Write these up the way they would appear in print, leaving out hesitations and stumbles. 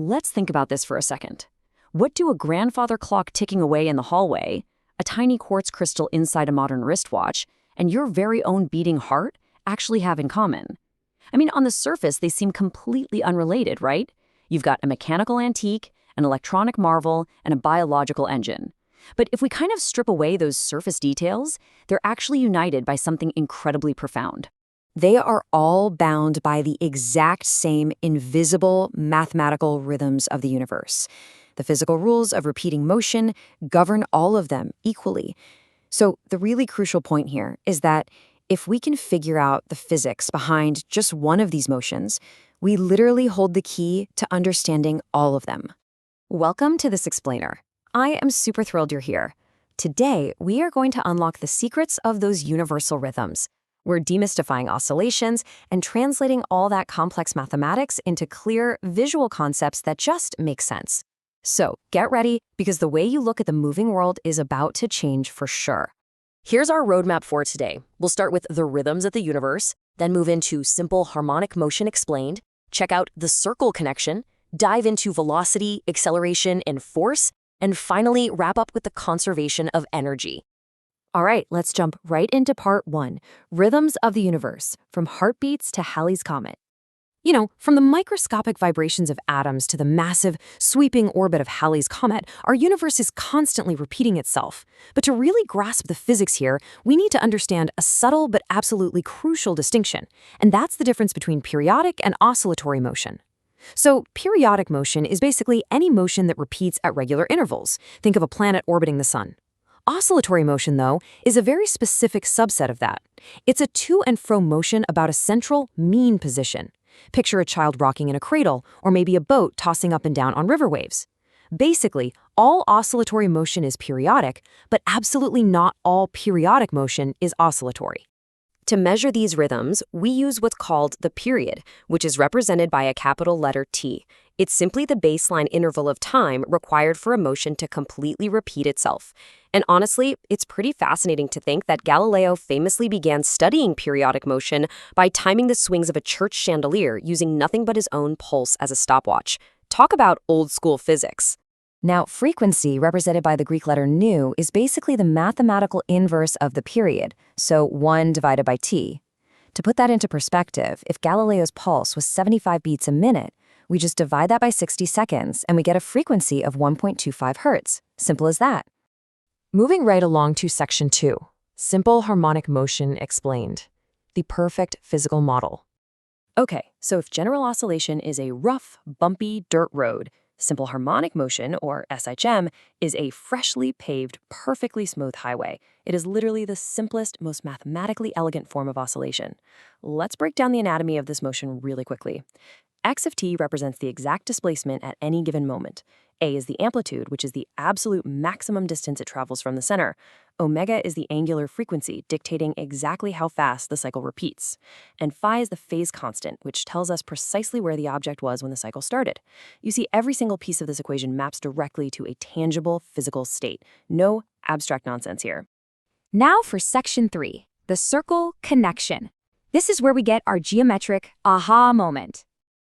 let's think about this for a second. What do a grandfather clock ticking away in the hallway, a tiny quartz crystal inside a modern wristwatch, and your very own beating heart actually have in common? I mean, on the surface, they seem completely unrelated, right? You've got a mechanical antique, an electronic marvel, and a biological engine. But if we kind of strip away those surface details, they're actually united by something incredibly profound. They are all bound by the exact same invisible mathematical rhythms of the universe. The physical rules of repeating motion govern all of them equally. So the really crucial point here is that if we can figure out the physics behind just one of these motions, we literally hold the key to understanding all of them. Welcome to This Explainer. I am super thrilled you're here. Today, we are going to unlock the secrets of those universal rhythms. We're demystifying oscillations and translating all that complex mathematics into clear, visual concepts that just make sense. So, get ready, because the way you look at the moving world is about to change for sure. Here's our roadmap for today. We'll start with the rhythms of the universe, then move into simple harmonic motion explained, check out the circle connection, dive into velocity, acceleration, and force, and finally wrap up with the conservation of energy. All right, let's jump right into part 1, Rhythms of the Universe, from heartbeats to Halley's Comet. You know, from the microscopic vibrations of atoms to the massive, sweeping orbit of Halley's Comet, our universe is constantly repeating itself. But to really grasp the physics here, we need to understand a subtle but absolutely crucial distinction, and that's the difference between periodic and oscillatory motion. So, periodic motion is basically any motion that repeats at regular intervals. Think of a planet orbiting the sun. Oscillatory motion, though, is a very specific subset of that. It's a to and fro motion about a central, mean position. Picture a child rocking in a cradle, or maybe a boat tossing up and down on river waves. Basically, all oscillatory motion is periodic, but absolutely not all periodic motion is oscillatory. To measure these rhythms, we use what's called the period, which is represented by a capital letter T. It's simply the baseline interval of time required for a motion to completely repeat itself. And honestly, it's pretty fascinating to think that Galileo famously began studying periodic motion by timing the swings of a church chandelier using nothing but his own pulse as a stopwatch. Talk about old-school physics. Now, frequency, represented by the Greek letter nu, is basically the mathematical inverse of the period, so 1 divided by t. To put that into perspective, if Galileo's pulse was 75 beats a minute, we just divide that by 60 seconds, and we get a frequency of 1.25 hertz. Simple as that. Moving right along to section 2, simple harmonic motion explained, the perfect physical model. Okay, so if general oscillation is a rough, bumpy dirt road, simple harmonic motion, or SHM, is a freshly paved, perfectly smooth highway. It is literally the simplest, most mathematically elegant form of oscillation. Let's break down the anatomy of this motion really quickly. X of t represents the exact displacement at any given moment. A is the amplitude, which is the absolute maximum distance it travels from the center. Omega is the angular frequency, dictating exactly how fast the cycle repeats. And phi is the phase constant, which tells us precisely where the object was when the cycle started. You see, every single piece of this equation maps directly to a tangible physical state. No abstract nonsense here. Now for section 3, the circle connection. This is where we get our geometric aha moment.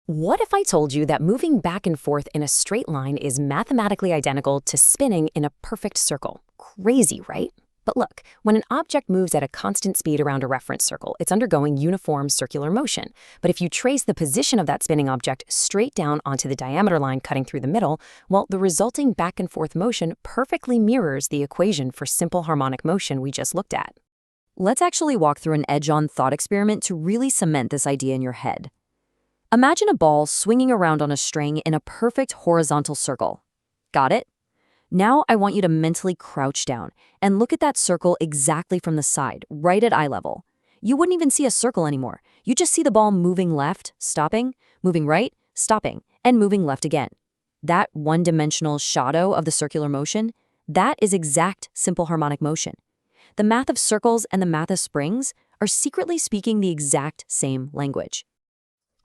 What if I told you that moving back and forth in a straight line is mathematically identical to spinning in a perfect circle? Crazy, right? But look, when an object moves at a constant speed around a reference circle, it's undergoing uniform circular motion. But if you trace the position of that spinning object straight down onto the diameter line cutting through the middle, well, the resulting back and forth motion perfectly mirrors the equation for simple harmonic motion we just looked at. Let's actually walk through an edge-on thought experiment to really cement this idea in your head. Imagine a ball swinging around on a string in a perfect horizontal circle. Got it? Now I want you to mentally crouch down and look at that circle exactly from the side, right at eye level. You wouldn't even see a circle anymore. You just see the ball moving left, stopping, moving right, stopping, and moving left again. That one-dimensional shadow of the circular motion, that is exact simple harmonic motion. The math of circles and the math of springs are secretly speaking the exact same language.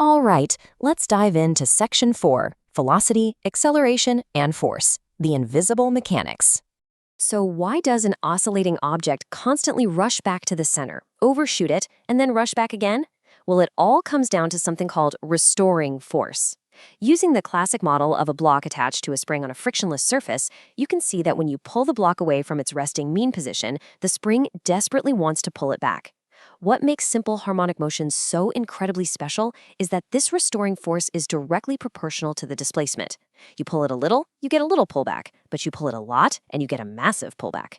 All right, let's dive into section 4, velocity, acceleration, and force, the invisible mechanics. So why does an oscillating object constantly rush back to the center, overshoot it, and then rush back again? Well, it all comes down to something called restoring force. Using the classic model of a block attached to a spring on a frictionless surface, you can see that when you pull the block away from its resting mean position, the spring desperately wants to pull it back. What makes simple harmonic motion so incredibly special is that this restoring force is directly proportional to the displacement. You pull it a little, you get a little pullback, but you pull it a lot, and you get a massive pullback.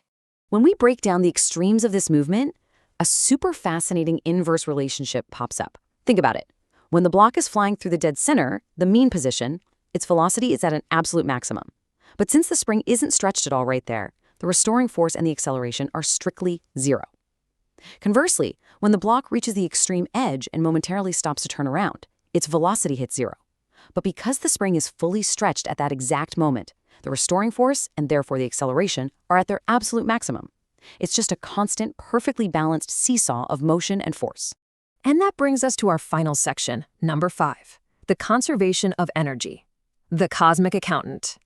When we break down the extremes of this movement, a super fascinating inverse relationship pops up. Think about it. When the block is flying through the dead center, the mean position, its velocity is at an absolute maximum. But since the spring isn't stretched at all right there, the restoring force and the acceleration are strictly zero. Conversely, when the block reaches the extreme edge and momentarily stops to turn around, its velocity hits zero. But because the spring is fully stretched at that exact moment, the restoring force and therefore the acceleration are at their absolute maximum. It's just a constant, perfectly balanced seesaw of motion and force. And that brings us to our final section, number 5, the conservation of energy. The cosmic accountant.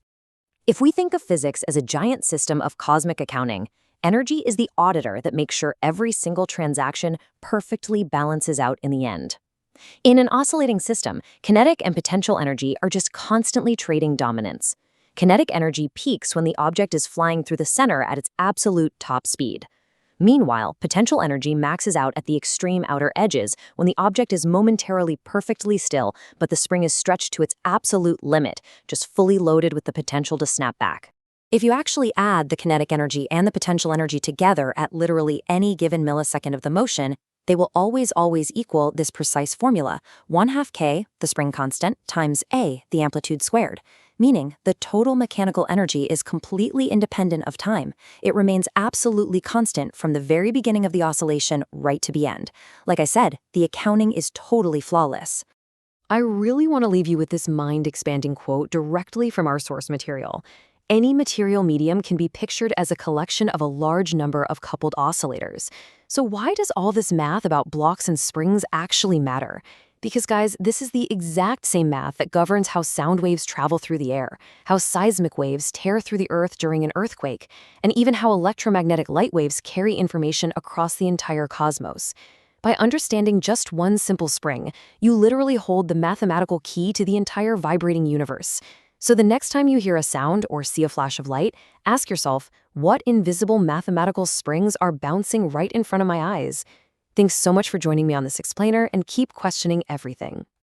If we think of physics as a giant system of cosmic accounting, energy is the auditor that makes sure every single transaction perfectly balances out in the end. In an oscillating system, kinetic and potential energy are just constantly trading dominance. Kinetic energy peaks when the object is flying through the center at its absolute top speed. Meanwhile, potential energy maxes out at the extreme outer edges when the object is momentarily perfectly still, but the spring is stretched to its absolute limit, just fully loaded with the potential to snap back. If you actually add the kinetic energy and the potential energy together at literally any given millisecond of the motion, they will always equal this precise formula, 1/2 k, the spring constant, times a, the amplitude squared. Meaning the total mechanical energy is completely independent of time. It remains absolutely constant from the very beginning of the oscillation right to the end. Like I said, the accounting is totally flawless. I really want to leave you with this mind-expanding quote directly from our source material. Any material medium can be pictured as a collection of a large number of coupled oscillators. So why does all this math about blocks and springs actually matter? Because, guys, this is the exact same math that governs how sound waves travel through the air, how seismic waves tear through the earth during an earthquake, and even how electromagnetic light waves carry information across the entire cosmos. By understanding just one simple spring, you literally hold the mathematical key to the entire vibrating universe. So the next time you hear a sound or see a flash of light, ask yourself, what invisible mathematical springs are bouncing right in front of my eyes? Thanks so much for joining me on this explainer, and keep questioning everything.